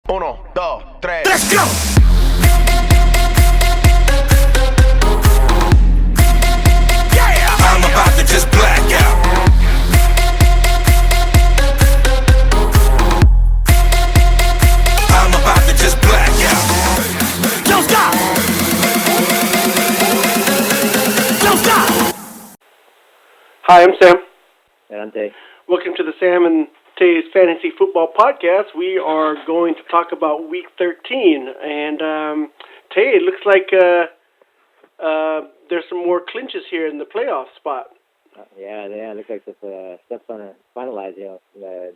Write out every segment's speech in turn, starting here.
Uno, dos, tres. Let's go! Yeah! I'm about to just black out. I'm about to just black out. Don't stop! Don't stop! Hi, I'm Sam. And I'm Tay. Welcome to the Sam and Tay's Fantasy Football Podcast. We are going to talk about Week 13. And, Tay, it looks like there's some more clinches here in the playoff spot. Yeah, it looks like the stuff's on to finalize, the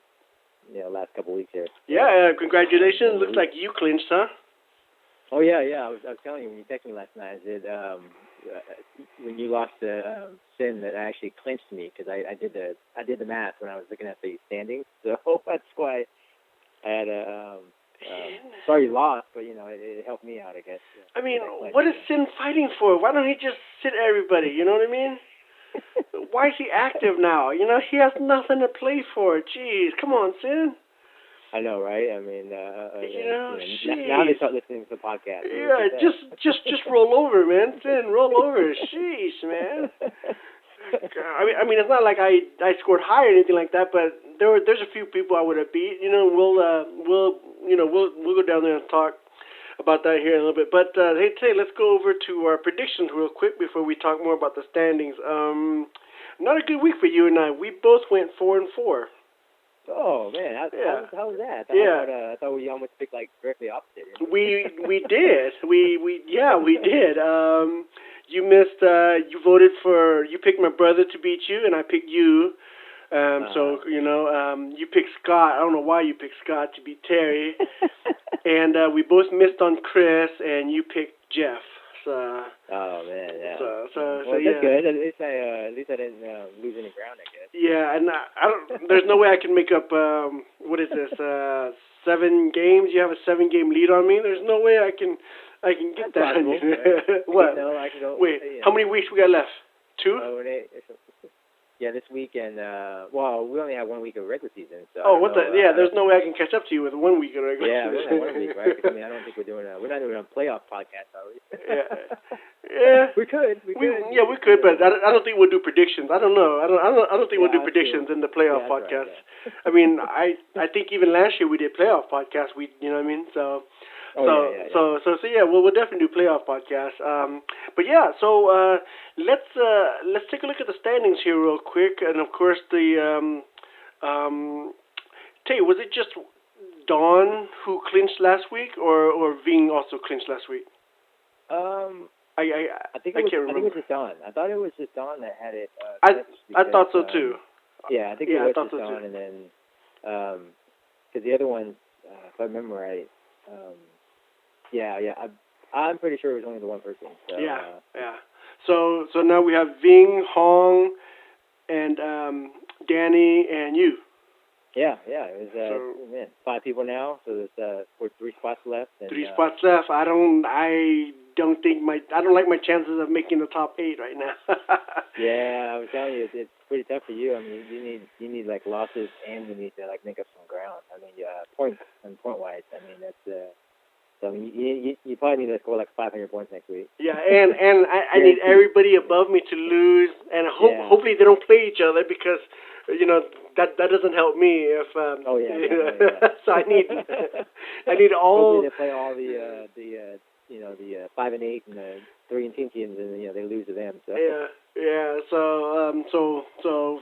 last couple weeks here. Yeah, congratulations. Looks like you clinched, huh? Oh, yeah. I was telling you when you texted me last night, I said, when you lost to Sin, that actually clinched me because I did the math when I was looking at the standings. So that's why I had sorry you lost, but it helped me out, I guess. I mean, what is Sin fighting for? Why don't he just sit everybody? You know what I mean? Why is he active now? He has nothing to play for. Jeez, come on, Sin. I know, right? I mean, now they start listening to the podcast. Yeah, just roll over, man. Sin, roll over. Sheesh, man. I mean, it's not like I scored high or anything like that, but there's a few people I would have beat. We'll go down there and talk about that here in a little bit. But hey, today let's go over to our predictions real quick before we talk more about the standings. Not a good week for you and I. We both went 4-4. Oh man, how was that? I thought we almost picked like directly opposite. We did. We did. You missed. You voted for. You picked my brother to beat you, and I picked you. So you picked Scott. I don't know why you picked Scott to beat Terry. And we both missed on Chris, and you picked Jeff. So. Oh man, yeah. So well, yeah. That's good. At least I didn't lose any ground, I guess. Yeah, and I don't. There's no way I can make up. What is this? 7 games. You have a 7-game lead on me. There's no way I can get that. What? No, I can go. Wait, how many weeks we got left? 2? Yeah, this week and we only have 1 week of regular season. So there's no way I can catch up to you with 1 week of regular season. Yeah, we only have 1 week, right? I mean, I don't think we're not doing a playoff podcast, are we? Yeah. We could. We could, but I don't think we'll do predictions. I don't know. I don't think we'll do predictions in the playoff podcast. Right, yeah. I mean, I think even last year we did playoff podcasts. You know what I mean? So. We'll definitely do playoff podcasts. Let's take a look at the standings here real quick, and of course the Tay, was it just Dawn who clinched last week, or Ving also clinched last week? I think it was just Dawn. I thought it was just Dawn that had it. I thought so too. Yeah, I think it was just Dawn, and then because the other ones, if I remember right. I'm pretty sure it was only the one person. So, So now we have Ving, Hong, and Danny, and you. Yeah. It was 5 people now. So there's 3 spots left. And, 3 spots left. I don't like my chances of making the top 8 right now. Yeah, I was telling you, it's pretty tough for you. I mean, you need like losses, and you need to like make up some ground. I mean, point wise. I mean, that's. So you probably need to score like 500 points next week. Yeah, and I need everybody above me to lose, and hopefully they don't play each other because that doesn't help me if. So I need all. Hopefully they play all the 5 and 8 and the 3 and 10 teams, and they lose to them. So. Yeah. So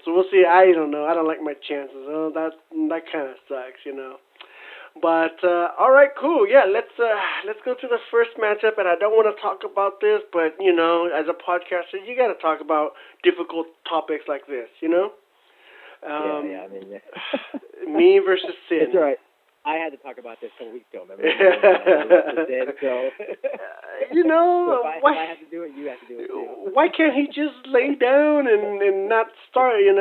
we'll see. I don't know. I don't like my chances. That kind of sucks, But all right, cool. Yeah, let's go to the first matchup. And I don't want to talk about this, but as a podcaster, you got to talk about difficult topics like this. I mean, me versus Sid. It's all right. I had to talk about this a couple weeks ago. Remember? If I have to do it, you have to do it too. Why can't he just lay down and not start? I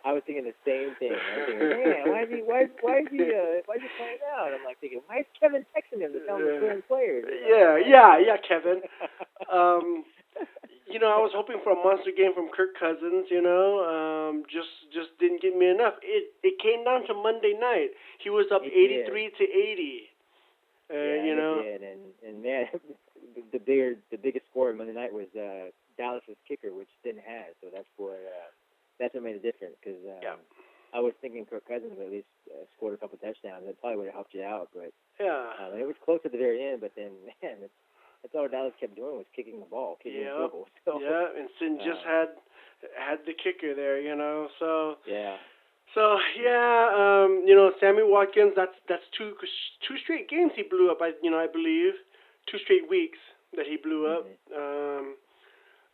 was thinking the same thing. I was thinking, man, why is he playing out? I'm like thinking, why is Kevin texting him to tell him to put in players? Yeah, Kevin. I was hoping for a monster game from Kirk Cousins. Just didn't give me enough. It came down to Monday night. He was up It 83 to 80. Yeah, You know. it did, and man, the biggest score Monday night was Dallas's kicker, which didn't have, so that's what made a difference. Because Yeah. I was thinking Kirk Cousins would at least scored a couple touchdowns. That probably would have helped you out, but Yeah. it was close at the very end. But then, man, that's all Dallas kept doing was kicking the ball, kicking the field goal. So, Yeah, and Sin just had the kicker there, you know. So yeah. So yeah, you know, Sammy Watkins. That's two straight games he blew up. I believe 2 straight weeks that he blew up.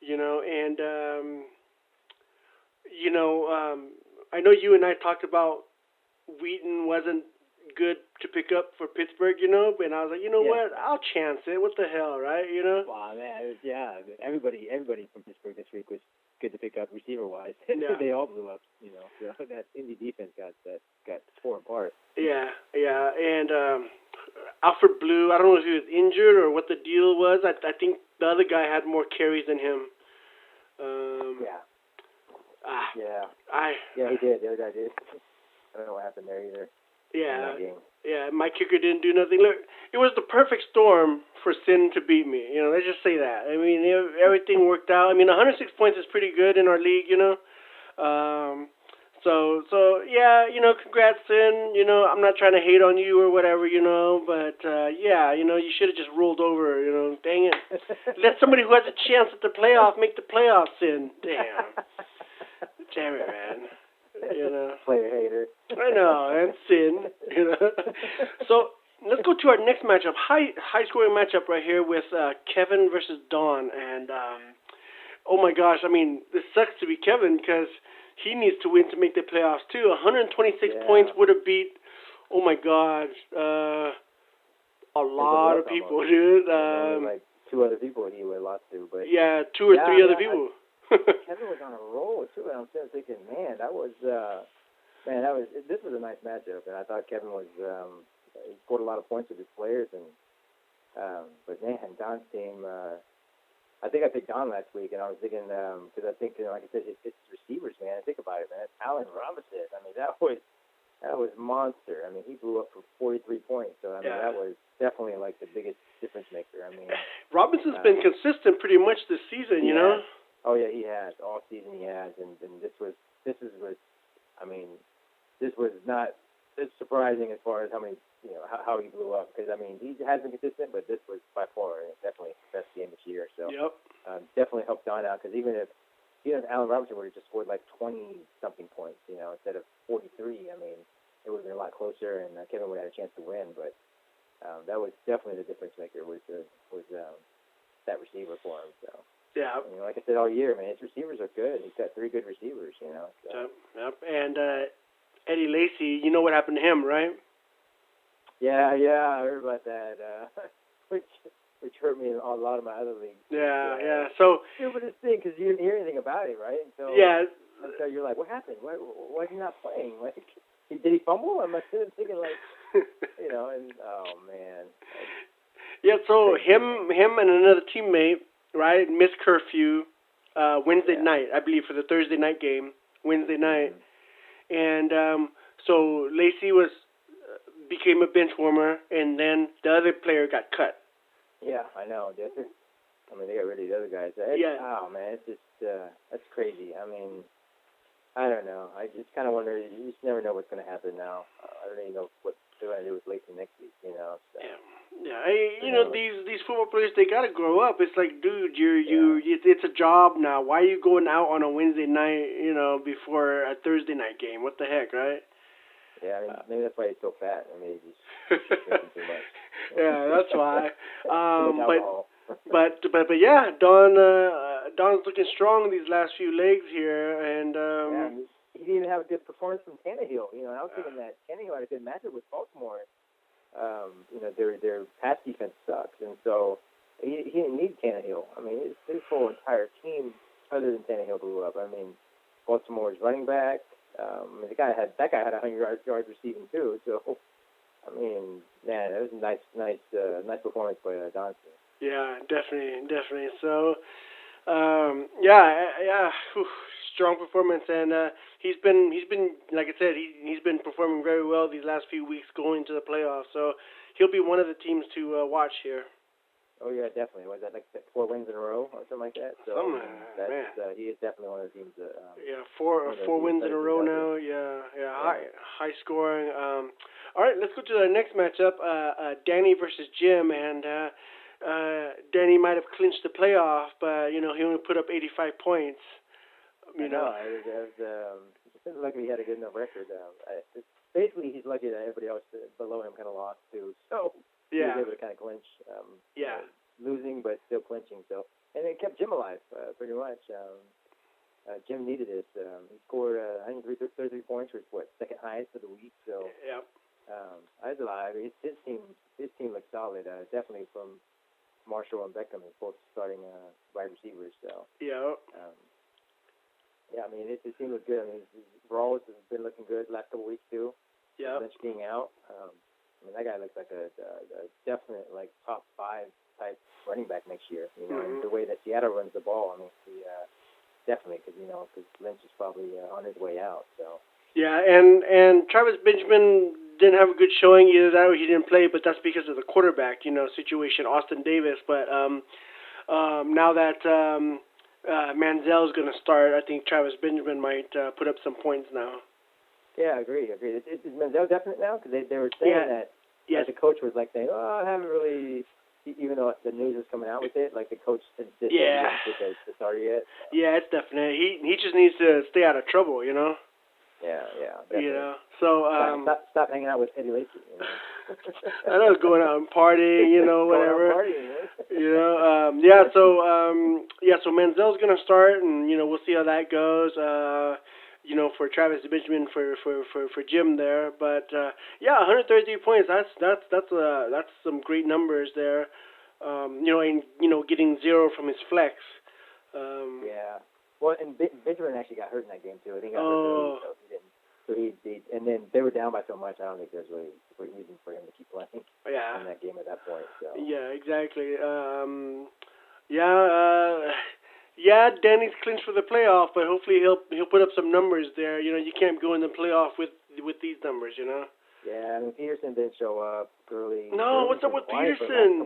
You know, and I know you and I talked about Wheaton wasn't good to pick up for Pittsburgh. You know, and I was like, you know what, I'll chance it. What the hell, right? You know. Wow, man, everybody from Pittsburgh this week was good to pick up receiver wise. Yeah. They all blew up, you know. So that Indy defense got torn apart. Yeah, and Alfred Blue. I don't know if he was injured or what the deal was. I think the other guy had more carries than him. Yeah, he did. The other guy did. I don't know what happened there either. Yeah, my kicker didn't do nothing. Look, it was the perfect storm for Sin to beat me. You know, let's just say that. I mean, everything worked out. I mean, 106 points is pretty good in our league, you know. So yeah, you know, congrats, Sin. You know, I'm not trying to hate on you or whatever, you know, but yeah, you know, you should have just rolled over. You know, dang it. Let somebody who has a chance at the playoff make the playoffs, Sin. Damn it, man. You know. Player hater. I know, and Sin. You know. So let's go to our next matchup. High scoring matchup right here with Kevin versus Don, and oh my gosh, I mean, this sucks to be Kevin because he needs to win to make the playoffs too. 126 points would have beat. Oh my God, a lot of people, dude. Like 2 other people he would have lost to, but yeah, 2 or 3 other people. Kevin was on a roll too, and I'm still thinking, man, this was a nice matchup, and I thought Kevin was he scored a lot of points with his players, and but man, Don's team. I think I picked Don last week, and I was thinking because I think, like I said, it's receivers, man. Think about it, man. Allen Robinson. I mean, that was monster. I mean, he blew up for 43 points. So I mean, that was definitely like the biggest difference maker. I mean, Robinson's been consistent pretty much this season, you know. Oh yeah, he has all season. He has, and this was I mean, this was not it's surprising as far as how many how he blew up, because I mean he has been consistent, but this was by far definitely the best game this year. So definitely helped Don out, because even if Allen Robinson would have just scored like 20 something points, instead of 43, I mean it would have been a lot closer, and Kevin would have had a chance to win. But that was definitely the difference maker was that receiver for him. So. Yeah. Like I said all year, man, his receivers are good. He's got 3 good receivers, So. Yep. And Eddie Lacy, you know what happened to him, right? Yeah, I heard about that. Which hurt me in a lot of my other leagues. Yeah. So stupidest thing, because you didn't hear anything about it, right? So So you're like, what happened? Why is he not playing? Like, did he fumble? I'm thinking like, and oh man. Yeah. So him and another teammate, right, missed curfew Wednesday night, I believe, for the Thursday night game. Wednesday night, and so Lacy became a bench warmer, and then the other player got cut. Yeah, I know. They got rid of the other guys. Oh man, it's just that's crazy. I mean, I don't know. I just kind of wonder. You just never know what's going to happen now. I don't even know what they're going to do with Lacy next week. So. Yeah. These football players, they gotta grow up. It's like, dude, it's a job now. Why are you going out on a Wednesday night, before a Thursday night game? What the heck, right? Yeah, I mean, maybe that's why he's so fat. I mean, he's drinking too much. Yeah, that's why. But yeah, Don's looking strong these last few legs here, and he didn't even have a good performance from Tannehill. And I was thinking that Tannehill had a good matchup with Baltimore. Their pass defense sucks, and so he didn't need Tannehill. I mean, his whole entire team, other than Tannehill, blew up. I mean, Baltimore's running back. That guy had 100 yards receiving too. So, I mean, man, it was a nice performance by Donson. Yeah, definitely. So, strong performance, and he's been like I said, he's been performing very well these last few weeks going to the playoffs. So he'll be one of the teams to watch here. Oh yeah, definitely. Was that like 4 wins in a row or something like that? So Man. he is definitely one of the teams that. Yeah, four wins in a row now. Yeah. High scoring. All right, let's go to the next matchup. Danny versus Jim, and Danny might have clinched the playoff, but he only put up 85 points. It didn't look like he had a good enough record. Basically, he's lucky that everybody else below him kind of lost too. So. Yeah. He was able to kind of clinch. Losing, but still clinching. So, and it kept Jim alive, pretty much. Jim needed it. He scored, I think, 33 points, which was second highest of the week. So, I was alive. His team looked solid. Definitely from Marshall and Beckham, as both starting wide receivers. So, I mean, his team looked good. I mean, Rawls has been looking good the last couple of weeks too. Yeah. Lynch being out. I mean, that guy looks like a definite, like, top 5 type running back next year, and the way that Seattle runs the ball, I mean, definitely, because Lynch is probably on his way out, so. Yeah, and Travis Benjamin didn't have a good showing either that or he didn't play, but that's because of the quarterback, situation, Austin Davis, but now that Manziel's going to start, I think Travis Benjamin might put up some points now. Yeah, I agree. Is Manziel definite now? Because they were saying that the coach was like saying, I haven't really, even though the news is coming out with it, like the coach insisted he didn't get the start yet. Yeah, it's definite. He just needs to stay out of trouble, Yeah, definitely. So stop hanging out with Eddie Lacy. I know, going out and partying, whatever. Partying, So Manziel's gonna start, and we'll see how that goes. For Travis Benjamin, for Jim there, but 133 points. That's some great numbers there. And getting 0 from his flex. Well, and Benjamin actually got hurt in that game too. I think he got hurt early, so he didn't. So he and then they were down by so much. I don't think there's really a reason for him to keep playing. In that game at that point. So. Yeah, exactly. Danny's clinched for the playoff, but hopefully he'll put up some numbers there. You can't go in the playoff with these numbers, Yeah, I mean, Peterson didn't show up. What's up with Peterson?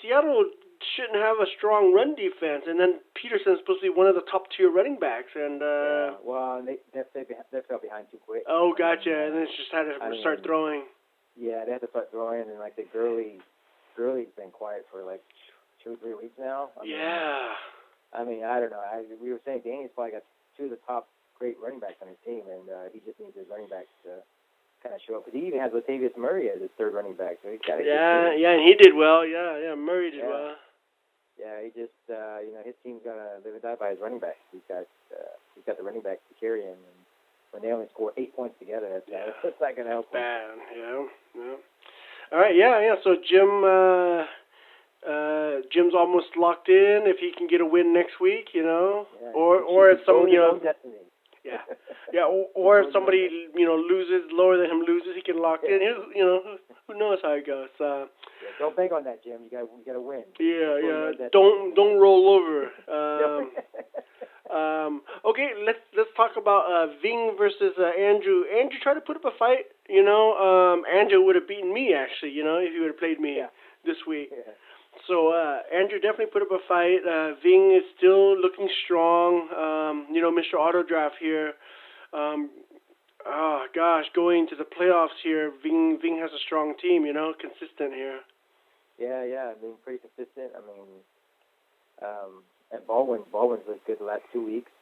Seattle shouldn't have a strong run defense, and then Peterson's supposed to be one of the top tier running backs, and they fell behind too quick. Oh, gotcha. And then it's just had to start throwing. Yeah, they had to start throwing, and like Gurley's been quiet for like 2 or 3 weeks now. I mean, I don't know. We were saying Danny's probably got 2 of the top great running backs on his team, and he just needs his running backs to kind of show up. Because he even has Latavius Murray as his third running back. So he's got and he did well. Yeah, Murray did well. Yeah, he just, his team's gonna live and die by his running back. He's got the running backs to carry him, and when they only score 8 points together, that's not gonna help him. Bad. Yeah. All right. So Jim's almost locked in if he can get a win next week, or if some, or if somebody, loses, lower than him loses, he can lock in. Who knows how it goes. Don't bank on that, Jim. You got to win. Don't roll over. Okay, let's talk about Ving versus Andrew. Andrew tried to put up a fight. Andrew would have beaten me actually. If he would have played me this week. Yeah. So Andrew definitely put up a fight. Ving is still looking strong. Mr. Auto Draft here. Going to the playoffs here. Ving has a strong team. Consistent here. Yeah. I mean, pretty consistent. I mean, and Baldwin's looked good the last 2 weeks.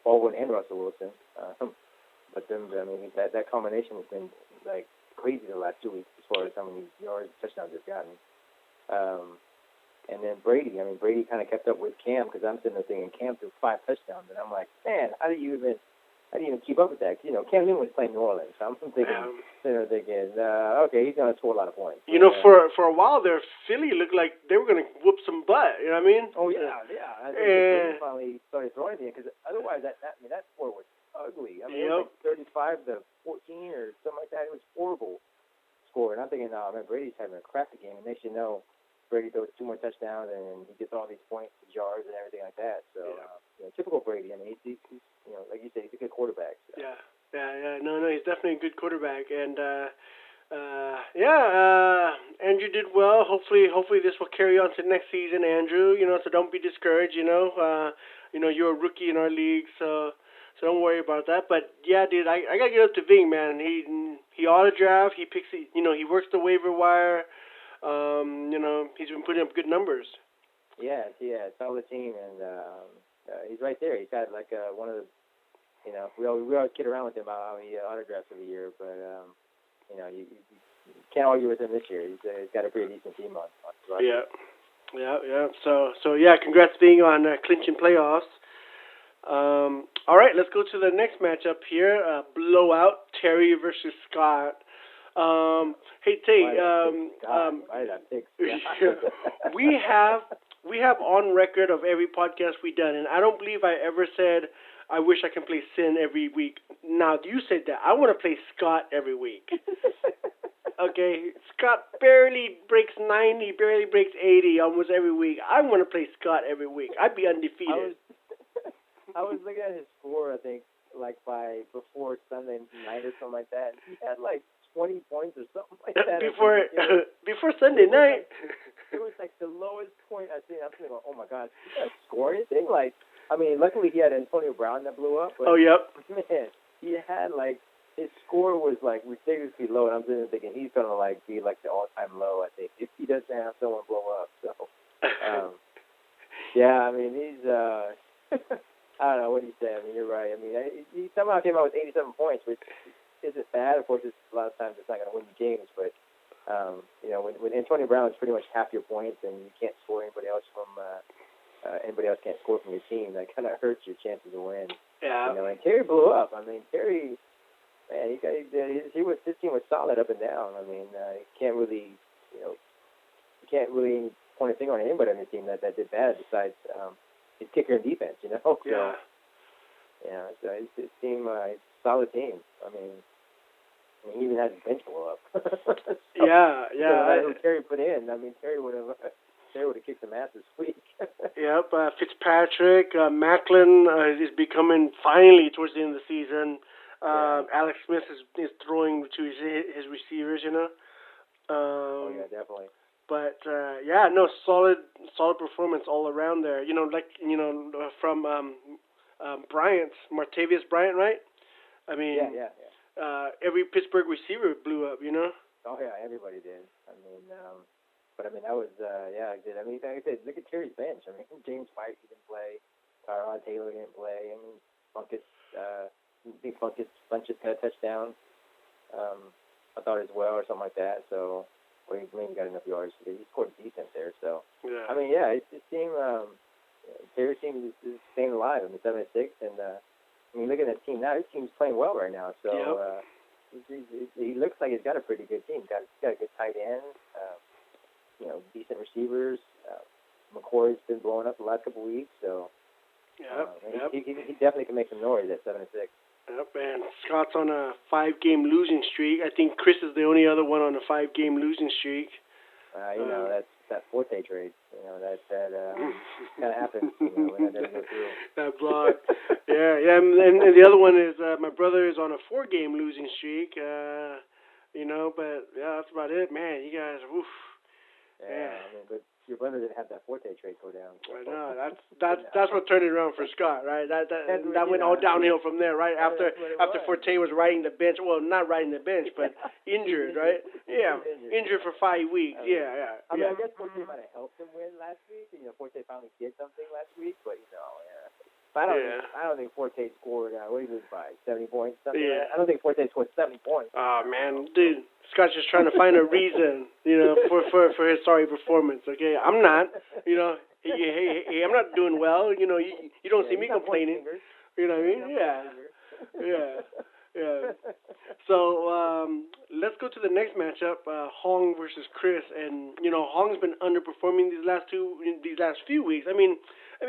Baldwin and Russell Wilson. But then, I mean, that combination has been like crazy the last 2 weeks as far as how many yards, touchdowns they've gotten. And then Brady kind of kept up with Cam, because I'm sitting there thinking Cam threw 5 touchdowns, and I'm like, man, how do you even keep up with that? Cam Newton was playing New Orleans, so I'm thinking, okay, he's going to score a lot of points. For a while there, Philly looked like they were going to whoop some butt. You know what I mean? Oh yeah. I think they finally started throwing anything, because otherwise that score was ugly. I mean, it was like 35-14 or something like that. It was horrible score, and I'm thinking, man, Brady's having a crappy game, and they should know. Brady throws 2 more touchdowns and he gets all these points, yards, and everything like that. So, typical Brady. I mean, he's like you say, he's a good quarterback. So. Yeah. No, he's definitely a good quarterback, and Andrew did well. Hopefully this will carry on to next season, Andrew. So don't be discouraged. You're a rookie in our league, so don't worry about that. But yeah, dude, I gotta get up to Ving, man. He autographed. He picks. He works the waiver wire. He's been putting up good numbers. Yeah, solid team, and he's right there. He's got like one of the. We always kid around with him about how he autographs every year, but you can't argue with him this year. He's got a pretty decent team on his roster. Yeah. So yeah, congrats being on clinching playoffs. All right, let's go to the next matchup here. Blowout, Terry versus Scott. Hey Tay, we have on record of every podcast we done, and I don't believe I ever said I wish I can play Sin every week. Now you said that. I want to play Scott every week. Okay, Scott barely breaks 90, barely breaks 80 almost every week. I want to play Scott every week. I'd be undefeated. I was looking at his score, I think, like before Sunday night or something like that. He had like 20 points or something like that. Before Sunday night. It was like the lowest point I've seen. I'm thinking, oh my God, he got score anything? Like, I mean, luckily he had Antonio Brown that blew up. But, oh, yep. Man, he had like, his score was like ridiculously low, and I'm sitting there thinking he's gonna like be like the all-time low, I think, if he doesn't have someone blow up. So, yeah, I mean, he's I don't know what do you say. I mean, you're right. I mean, he somehow came out with 87 points, which isn't bad. Of course, a lot of times it's not going to win you games, but when Antonio Brown is pretty much half your points and you can't score anybody else can't score from your team, that kind of hurts your chances of win. Yeah. And Terry blew up. I mean, Terry, man, his team was solid up and down. I mean, you can't really point a finger on anybody on your team that did bad besides his kicker and defense. Yeah. So his team, it's a solid team. I mean, he even had his bench blow up. Yeah. Who Terry put in. I mean, Terry would have kicked some ass this week. Yep. Fitzpatrick, Macklin is becoming finally towards the end of the season. Alex Smith is throwing to his receivers. Yeah, definitely. But solid performance all around there. From Bryant's Martavius Bryant, right? I mean, every Pittsburgh receiver blew up. Oh yeah, everybody did. I mean, but I mean that was I did. I mean, like I said, look at Terry's bench. I mean, James White didn't play. Tyrod Taylor didn't play. I mean, Funchess got a touchdown. I thought as well, or something like that. So. Well, he got enough yards. He scored decent there. So, yeah. I mean, his team, Terry's team is staying alive. I mean, 7-6, and look at that team now. His team's playing well right now. So, he looks like he's got a pretty good team. He's got a good tight end. Decent receivers. McCoy's been blowing up the last couple of weeks. So, he definitely can make some noise at 7-6. Yep, and Scott's on a 5-game losing streak. I think Chris is the only other one on a 5-game losing streak. That's that Forte trade. That kind of happens. When that doesn't go through. That block. yeah. And the other one is my brother is on a 4-game losing streak. But that's about it, man. You guys, oof. Yeah. I mean, but your brother didn't have that Forte trade go down. I know. That's what turned it around for Scott, right? That went all downhill from there, right? After Forte was riding the bench. Well, not riding the bench, but injured, right? Yeah, injured for 5 weeks. Yeah. I mean, I guess Forte might have helped him win last week. Forte finally did something last week, but I don't think Forte scored. What did he lose by? 70 points. I don't think Forte scored 70 points. Oh man, dude. Scott's just trying to find a reason, for his sorry performance. Okay, I'm not, hey, I'm not doing well. You don't see me complaining. You know what I mean? Yeah. So let's go to the next matchup, Hong versus Chris, and Hong's been underperforming these last few weeks. I mean,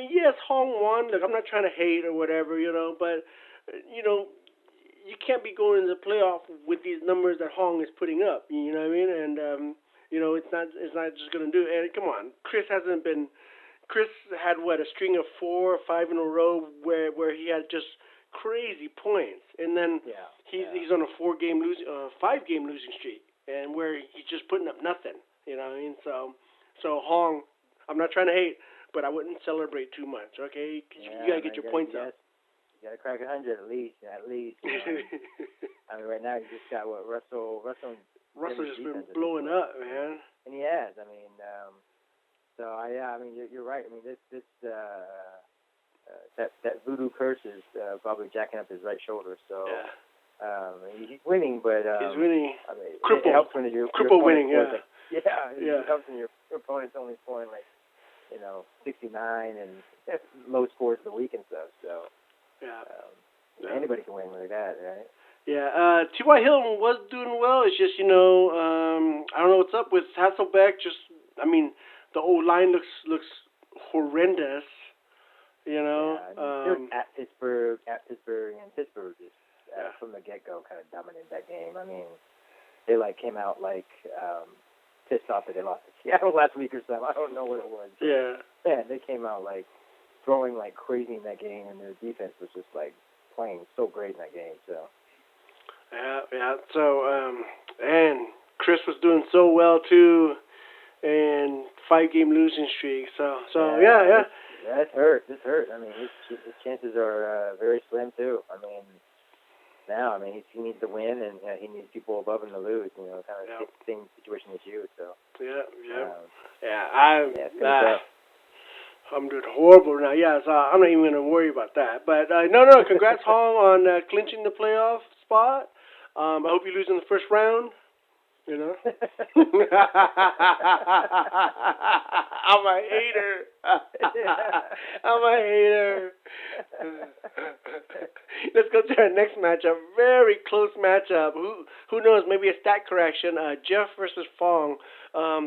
yes, Hong won. Look, I'm not trying to hate or whatever, but you can't be going into the playoff with these numbers that Hong is putting up. You know what I mean? And it's not just gonna do it. And come on, Chris had what, a string of 4 or 5 in a row where he had just crazy points, and then Yeah. he's on a 5 game losing streak, and where he's just putting up nothing. You know what I mean? So Hong, I'm not trying to hate, but I wouldn't celebrate too much. Okay, you gotta get your points up. You gotta crack 100 at least. You know. I mean, right now you just got what Russell's just been blowing up, man. And he has. I mean, I mean, you're right. I mean, that voodoo curse is probably jacking up his right shoulder. So he's winning, but he's winning. I mean, Cripple. It helps when your winning. Yeah. It helps when your opponent's only scoring 69 and low scores of the week and stuff. So anybody can win like that, right? Yeah, T.Y. Hilton was doing well. It's just, I don't know what's up with Hasselbeck. I mean, the old line looks horrendous. At Pittsburgh, and Pittsburgh just from the get-go kind of dominated that game. I mean, they came out pissed off that they lost to Seattle last week or something. I don't know what it was. Yeah. Yeah, they came out throwing crazy in that game, and their defense was just playing so great in that game. So. Yeah. So, and Chris was doing so well too, and 5-game losing streak. So yeah. This hurt. I mean, his chances are very slim too. I mean, now, he needs to win, and he needs people above him to lose. Kind of same situation as you. So. I'm doing horrible now. Yeah, so I'm not even gonna worry about that. But no, congrats, Hong, on clinching the playoff spot. I hope you lose in the first round. I'm a hater. Let's go to our next matchup. Very close matchup. Who knows? Maybe a stat correction. Jeff versus Fong.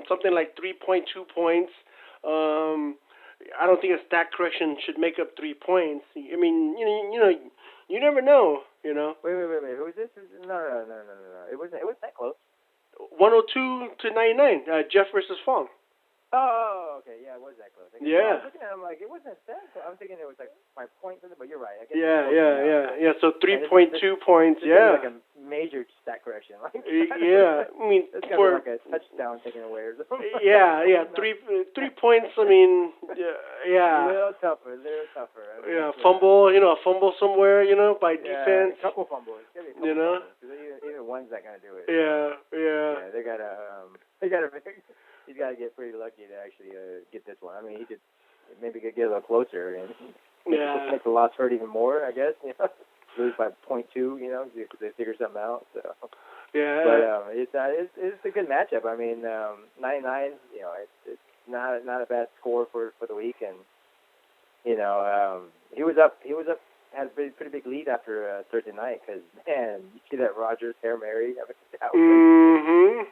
Something like 3.2 points. I don't think a stat correction should make up 3 points. I mean, you never know. Wait. Who is this? No. It wasn't that close. 102 to 99. Jeff versus Fong. Oh, okay. Yeah, it was that close. I was looking at him it wasn't that close. I was thinking it was 5 points, but you're right. I guess Yeah. So 3.2 points. This is a major stat correction. Yeah. I mean, it's got a touchdown taken away or something. Yeah. 3 points. I mean, yeah. A little tougher. Fumble. A fumble somewhere. By defense. A couple fumbles. Fumbles, even one's not gonna do it. Yeah. They gotta. He's got to get pretty lucky to actually get this one. I mean, he could maybe get a little closer and make the loss hurt even more, I guess. Lose by 0.2, if they figure something out. So. Yeah. But it's a good matchup. I mean, 99. It's not a bad score for the week, and he was up. Had a pretty big lead after Thursday night because you see that Rodgers Hail Mary. That was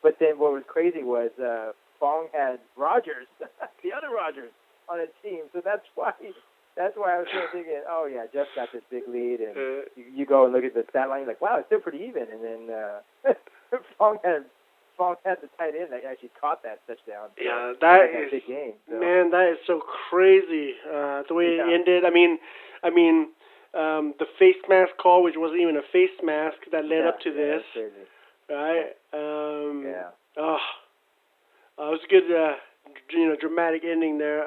But then what was crazy was Fong had Rodgers, the other Rodgers, on his team. So that's why I was thinking, oh yeah, Jeff got this big lead, and you go and look at the stat line, you're like, wow, it's still pretty even. And then Fong had the tight end that actually caught that touchdown. Yeah, that is a big game. So. Man, that is so crazy. The way it ended. I mean, the face mask call, which wasn't even a face mask, that led up to this. That's crazy. Right. Oh, it was a good, dramatic ending there.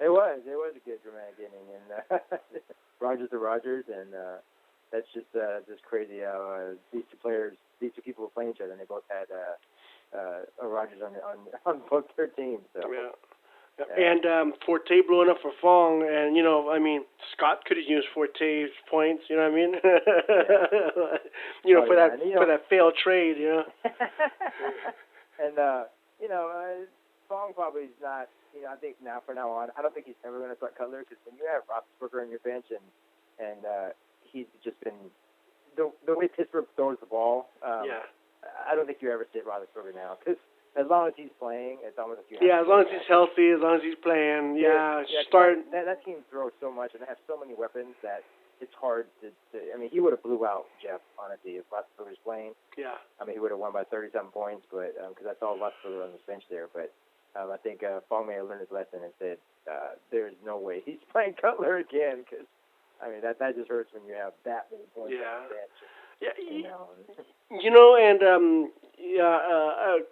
It was a good dramatic ending, and Rodgers to Rodgers, and that's just crazy how these two people were playing each other, and they both had Rodgers on both their teams. So. Yeah. And Forte blowing up for Fong, and Scott could have used Forte's points. You know what I mean? For that failed trade. And Fong probably is not. I think from now on, I don't think he's ever going to start Cutler because when you have Roethlisberger on your bench and he's just been the way Pittsburgh throws the ball. I don't think you ever sit Roethlisberger now because. As long as he's playing, it's almost like you have as long as he's healthy, as long as he's playing, that team throws so much, and they have so many weapons that it's hard to. I mean, he would have blew out Jeff, honestly, if Roethlisberger was playing. Yeah. I mean, he would have won by 30-something points, but because I saw Roethlisberger on the bench there. But I think Fong may have learned his lesson and said, "There's no way he's playing Cutler again." Because I mean, that just hurts when you have that many points on the bench. Yeah. And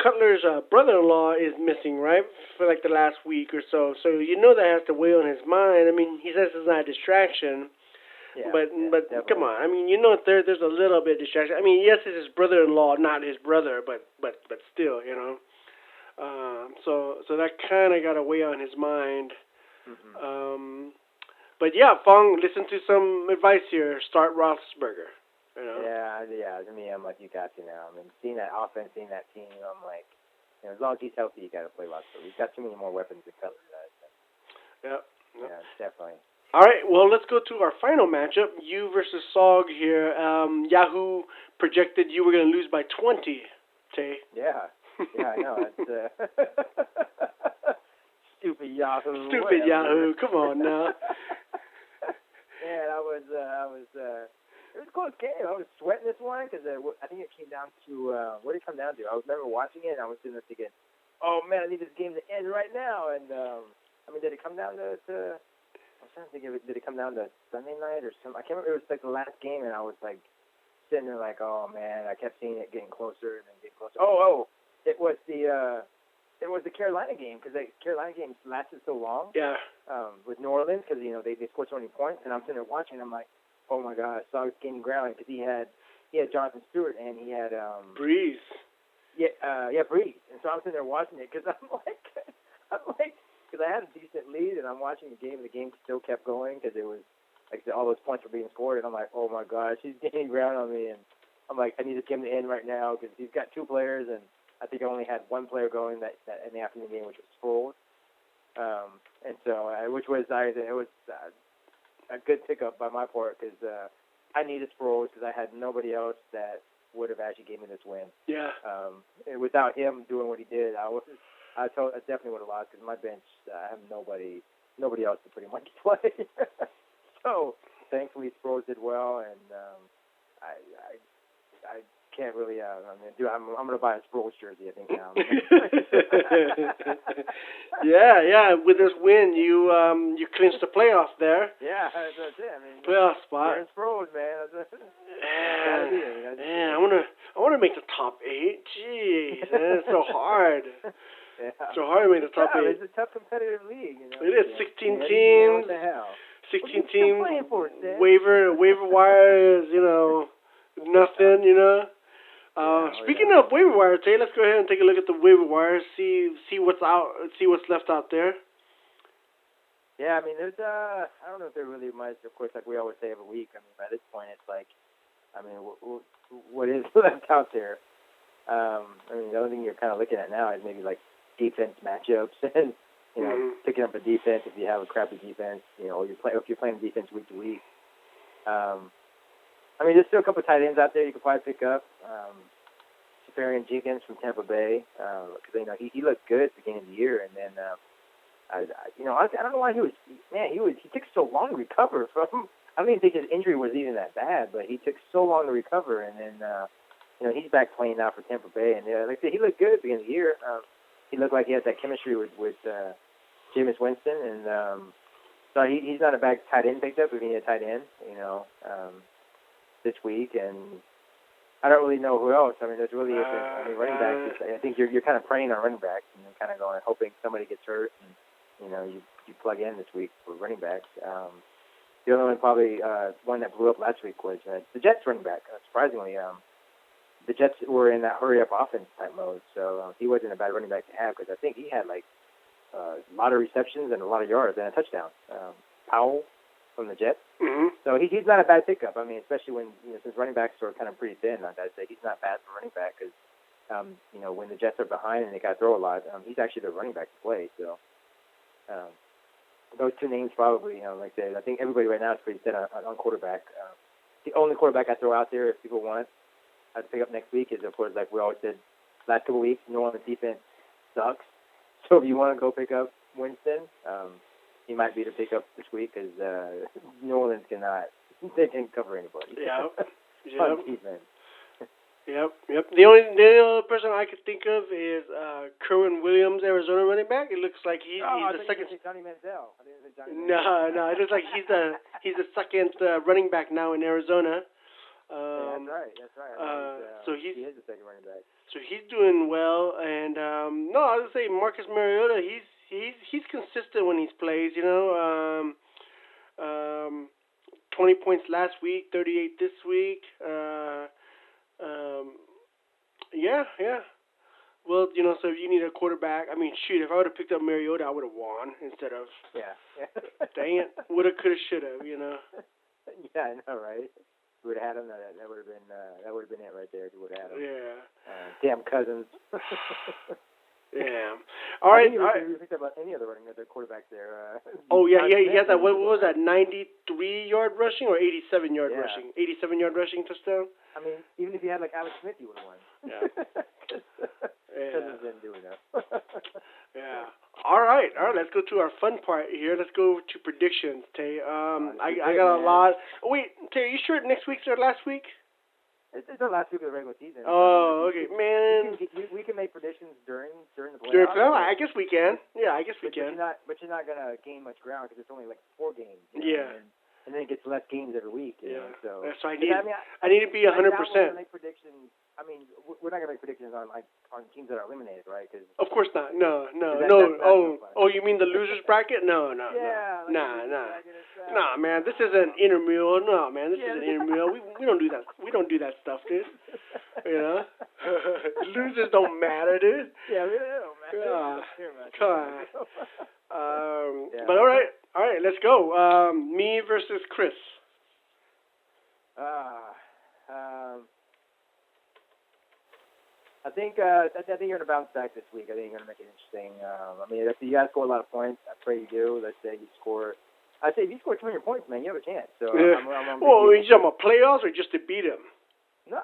Cutler's brother-in-law is missing, right, for like the last week or so. So that has to weigh on his mind. I mean, he says it's not a distraction. Yeah, but definitely. come on, I mean, there's a little bit of distraction. I mean, yes, it's his brother-in-law, not his brother, but still, so that kind of got to weigh on his mind. Mm-hmm. But yeah, Fong, listen to some advice here. Start Roethlisberger. Yeah. To me, I'm like, you got to now. I mean, seeing that offense, seeing that team, I'm like, as long as he's healthy, you got to play Roethlisberger. He's got too many more weapons than Cutler does. Yep. Yeah, definitely. All right, well, let's go to our final matchup, you versus Sog here. Yahoo projected you were going to lose by 20, Tay. Yeah, I know. That's stupid Yahoo. Stupid Yahoo, come on now. Man, I was. It was a close game. I was sweating this one because I think it came down to what did it come down to? I remember watching it and I was sitting there thinking, "Oh man, I need this game to end right now." And I mean, did it come down to? I was trying to think of it. Did it come down to Sunday night or something? I can't remember. It was like the last game, and I was like sitting there like, "Oh man!" I kept seeing it getting closer and then getting closer. Oh! It was the Carolina game because the Carolina game lasted so long. Yeah. With New Orleans because they scored so many points, and I'm sitting there watching. And I'm like, "Oh my God!" So I was gaining ground because he had Jonathan Stewart and he had Breeze. Yeah, Breeze. And so I'm sitting there watching it because I'm like. Because I had a decent lead, and I'm watching the game, and the game still kept going because it was, like I said, all those points were being scored, and I'm like, oh my gosh, he's gaining ground on me, and I'm like, I need this game to end right now because he's got two players, and I think I only had one player going that in the afternoon game, which was Sproles, and so it was a good pickup by my part because I needed Sproles because I had nobody else that would have actually gave me this win. Yeah. And without him doing what he did, I definitely would have lost because my bench, I have nobody else to pretty much play. So thankfully Sproles did well, and I can't really. I'm going to buy a Sproles jersey, I think now. Yeah. With this win, you clinched the playoff there. Yeah, that's it. I mean, playoff spot. Aaron Sproles, man. Man, I want to make the top 8. Jeez, man, it's so hard. Yeah. So hard to make the top 8. It's a tough competitive league, It is 16 teams. teams. What the hell? 16 teams. Playing for, waiver wire is nothing. Speaking of waiver wire, Tay, let's go ahead and take a look at the waiver wire. See what's out. See what's left out there. Yeah, I mean, there's I don't know if there really much. Of course, like we always say every week. I mean, by this point, it's like, I mean, what is left out there? I mean, the only thing you're kind of looking at now is maybe like defense matchups and picking up a defense if you have a crappy defense, or if you're playing defense week to week. I mean, there's still a couple of tight ends out there you could probably pick up. Safarian Jenkins from Tampa Bay, because he looked good at the beginning of the year, and then I don't know why he took so long to recover from. I don't even think his injury was even that bad, but he took so long to recover, and then he's back playing now for Tampa Bay, and like I said, he looked good at the beginning of the year. He looked like he had that chemistry with Jameis Winston, and so he's not a bad tight end picked up. If you need a tight end, this week, and I don't really know who else. I mean, there's really running backs. I think you're kind of praying on running backs, and you're kind of going hoping somebody gets hurt, and you plug in this week for running backs. The other one probably one that blew up last week was the Jets running back. Surprisingly, the Jets were in that hurry-up offense type mode, so he wasn't a bad running back to have because I think he had like a lot of receptions and a lot of yards and a touchdown. Powell from the Jets. Mm-hmm. So he's not a bad pickup. I mean, especially when since running backs are kind of pretty thin, I'd say he's not bad for running back because when the Jets are behind and they got to throw a lot, he's actually the running back to play. So those two names probably, like I said, I think everybody right now is pretty set on quarterback. The only quarterback I throw out there if people want I'd pick up next week is, of course, like we always did last couple of weeks, New Orleans defense sucks. So if you want to go pick up Winston, he might be to pick up this week because New Orleans cannot they didn't cover anybody. Yep. On Yep. defense. Yep. The only other person I could think of is Kerwin Williams, Arizona running back. It looks like he's the second. Johnny Manziel. I didn't say Johnny No. It looks like he's the second running back now in Arizona. That's right. So he is the second running back. So he's doing well, and no, I would say Marcus Mariota. He's consistent when he plays. 20 points last week, 38 this week. Yeah. Well, so if you need a quarterback, I mean, shoot, if I would have picked up Mariota, I would have won instead of. Yeah. Dang it, woulda, coulda, shoulda, Yeah, I know, right? If we would have had him, that would have been it right there. If you would have had him. Yeah. Damn Cousins. Yeah. All right. You picked up any other quarterbacks there. Oh yeah, he has that. What was that? 93-yard rushing or 87-yard rushing? 87-yard rushing touchdown. I mean, even if you had like Alex Smith, you would have won. Yeah. Cousins didn't do enough. Yeah. All right. Let's go to our fun part here. Let's go to predictions, Tay. I got a lot. Oh, wait, Tay, are you sure next week's our last week? It's the last week of the regular season. Oh, okay, man. We can make predictions during the playoffs. During playoffs, I guess we can. Yeah, I guess we can. But you're not gonna gain much ground because it's only like 4 games. Yeah. And then it gets less games every week. You know, so I need to be 100%. Make predictions. I mean, we're not gonna make predictions on teams that are eliminated, right? Cause of course not. No. Oh, you mean the losers bracket? No. Yeah. Nah, man, this isn't intramural. No, man, this isn't intramural. We don't do that. We don't do that stuff, dude. Losers don't matter, dude. Yeah, they don't matter. Come on. But all right, let's go. Me versus Chris. I think you're gonna bounce back this week. I think you're gonna make it interesting. I mean, if you guys score a lot of points, I pray you do. Let's say you score. I'd say if you score 200 points, man, you have a chance. So yeah. Well, are you talking about playoffs or just to beat him? No,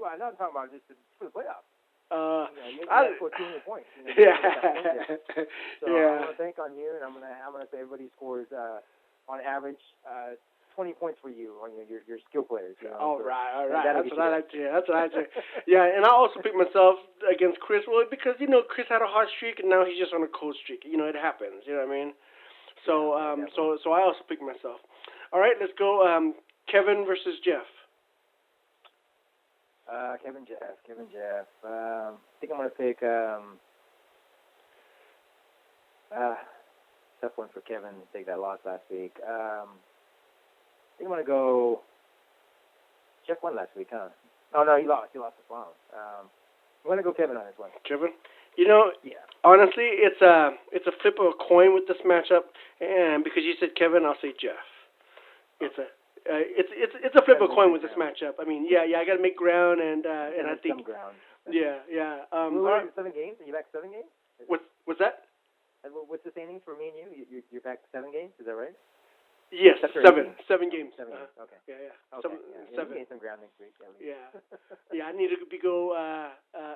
well, I'm not talking about just for the playoffs. You score 200 points. Yeah. So I'm gonna bank on you, and I'm gonna say everybody scores on average 20 points for you on your skill players. All right. That's what I like to hear. Yeah, and I also picked myself against Chris, well, because Chris had a hot streak, and now he's just on a cold streak. It happens. You know what I mean? So so I also picked myself. All right, let's go. Kevin versus Jeff. Kevin Jeff. I think I'm gonna pick tough one for Kevin to take that loss last week. I think I'm gonna go. Jeff won last week, huh? Oh no, he lost. He lost the phone. I'm gonna go Kevin on this one. Kevin. Honestly, it's a flip of a coin with this matchup, and because you said Kevin, I'll say Jeff. It's a flip of a coin with this matchup. I mean, I got to make ground, and I think some ground. Yeah. We're 7 games. Are you back 7 games? What's that? What's the standings for me and you? You're back 7 games. Is that right? Yes, 7 games. 7 games. Okay. Yeah. Okay. 7. You gained some ground next week. Yeah. I need to go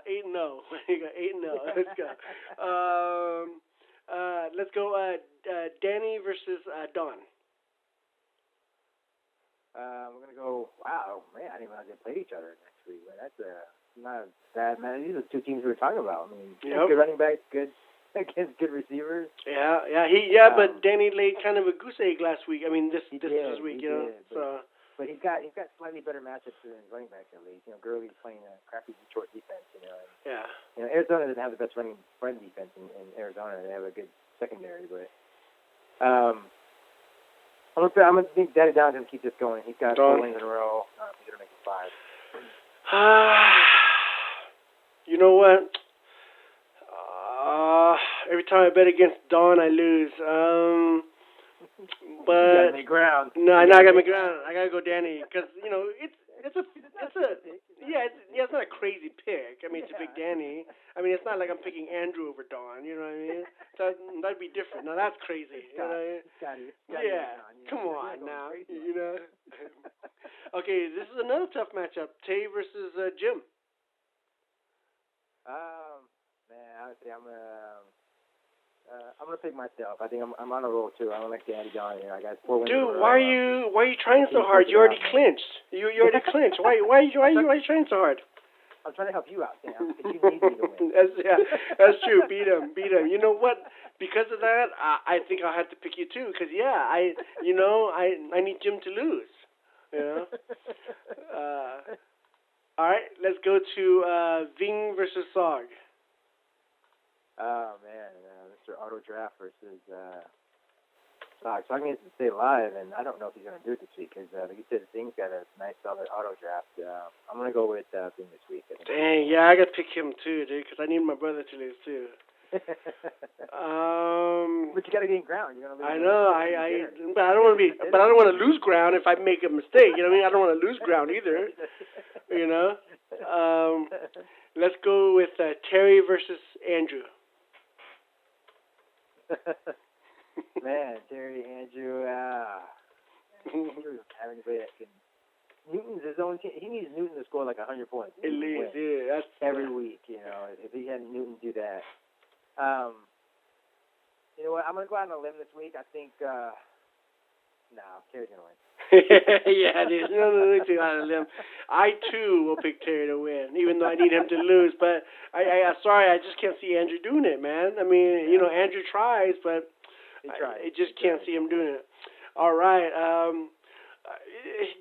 8-0. You got 8-0. Let's go. Let's go. Danny versus Don. We're gonna go. Wow, man! I didn't realize they played each other next week. Man, that's not bad, man. These are 2 teams we were talking about. I mean, good running backs, good receivers. Yeah. But Danny laid kind of a goose egg last week. I mean, this week, But he's got slightly better matchups than his running backs at least. Gurley's playing a crappy Detroit defense. And, Arizona doesn't have the best run defense in Arizona. They have a good secondary, but I'm gonna think Daddy Don's gonna keep this going. He's got 4 wins in a row. He's gonna make it 5. You know what? Every time I bet against Don, I lose. But you gotta make ground. No, I gotta make ground. I gotta go Danny because it's not a crazy pick. I mean, to pick Danny. I mean, it's not like I'm picking Andrew over Don. You know what I mean? That'd be different. Now that's crazy. Come on now. Okay, this is another tough matchup. Tay versus Jim. Man, honestly, I'm I'm gonna pick myself. I think I'm on a roll too. I don't like Andy John. I got 4 wins. Dude, why are you trying so hard? You already clinched. You already clinched. Why are you trying so hard? I'm trying to help you out, Sam. Because you need me to win. That's true. Beat him. You know what? Because of that, I think I'll have to pick you too. Because I need Jim to lose. You know. All right, let's go to Ving versus Sog. Oh man, Mr. Auto Draft versus Sog. Sog needs to stay alive, and I don't know if he's gonna do it this week because, like you said, Ving's got a nice solid auto draft. I'm gonna go with Ving this week. Dang, yeah, I gotta pick him too, dude, because I need my brother to lose too. But you gotta gain ground. You're gonna lose. I know. But I don't want to be. But I don't want to lose ground if I make a mistake. You know what I mean? I don't want to lose ground either. You know. Let's go with Terry versus Andrew. Man, Terry, Andrew. Andrew have anybody that can. Newton's his own team. He needs Newton to score like 100 points. At least, yeah. That's every week. You know, if he had Newton do that. You know what? I'm gonna go out on a limb this week. I think. Terry's gonna win. Yeah, dude. No, out of limb. I too will pick Terry to win, even though I need him to lose. But I sorry, I just can't see Andrew doing it, man. I mean, you know, Andrew tries, but I just can't see him doing it. All right,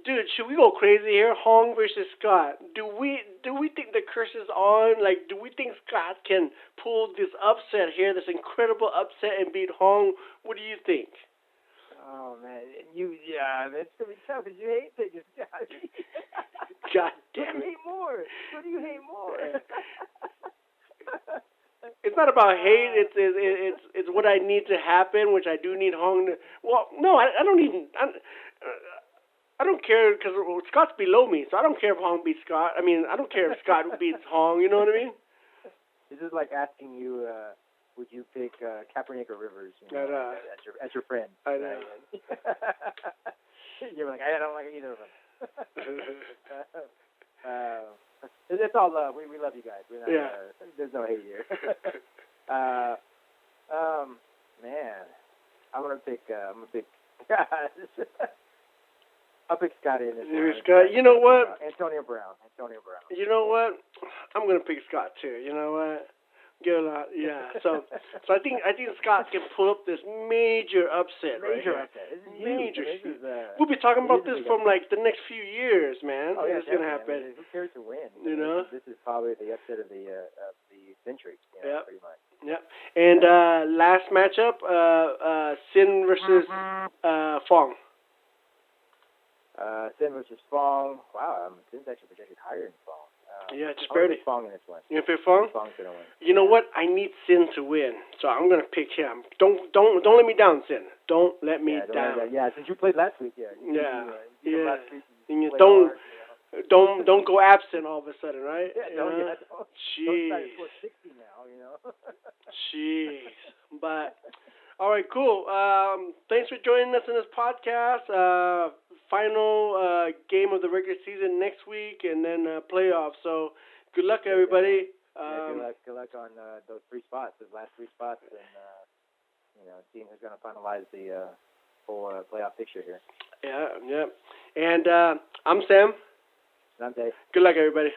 dude, should we go crazy here? Hong versus Scott. Do we think the curse is on? Like, do we think Scott can pull this upset here, this incredible upset, and beat Hong? What do you think? Oh man, it's gonna be tough because you hate things. God damn it! What do you hate more? It's not about hate. It's what I need to happen, which I do need Hong to. Well, no, I don't need. I don't care because Scott's below me, so I don't care if Hong beats Scott. I mean, I don't care if Scott beats Hong. You know what I mean? This is like asking you. Would you pick Kaepernick or Rivers as your friend? I know. You're like, I don't like either of them. It's all love. We love you guys. We're not, there's no hate here. Man, I'm gonna pick. I'll pick Scott in this one. Scott. You know what? Antonio Brown. You know what? I'm gonna pick Scott too. You know what? Yeah. So I think Scott can pull up this major upset right here. Major. We'll be talking about this from like the next few years, man. Oh, yeah, it's gonna happen. I mean, who cares to win? You know. This is probably the upset of the century. You know, pretty much. Yep. And last matchup, Sin versus Fong. Sin versus Fong. Wow, Sin's actually projected higher than Fong. Yeah, just barely. Fong in this one. You gonna pick Fong? Fong's gonna win. You know what? I need Sin to win, so I'm gonna pick him. Don't let me down, Sin. Don't let me down. Since you played last week, Don't go absent all of a sudden, right? Don't Jeez. start at 460 now, you know. Jeez. But all right, cool. Thanks for joining us in this podcast. Final game of the regular season next week, and then playoffs. So good luck, everybody. Good luck on those 3 spots, those last 3 spots, and seeing who's going to finalize the whole playoff picture here. Yeah. And I'm Sam. And I'm Dave. Good luck, everybody.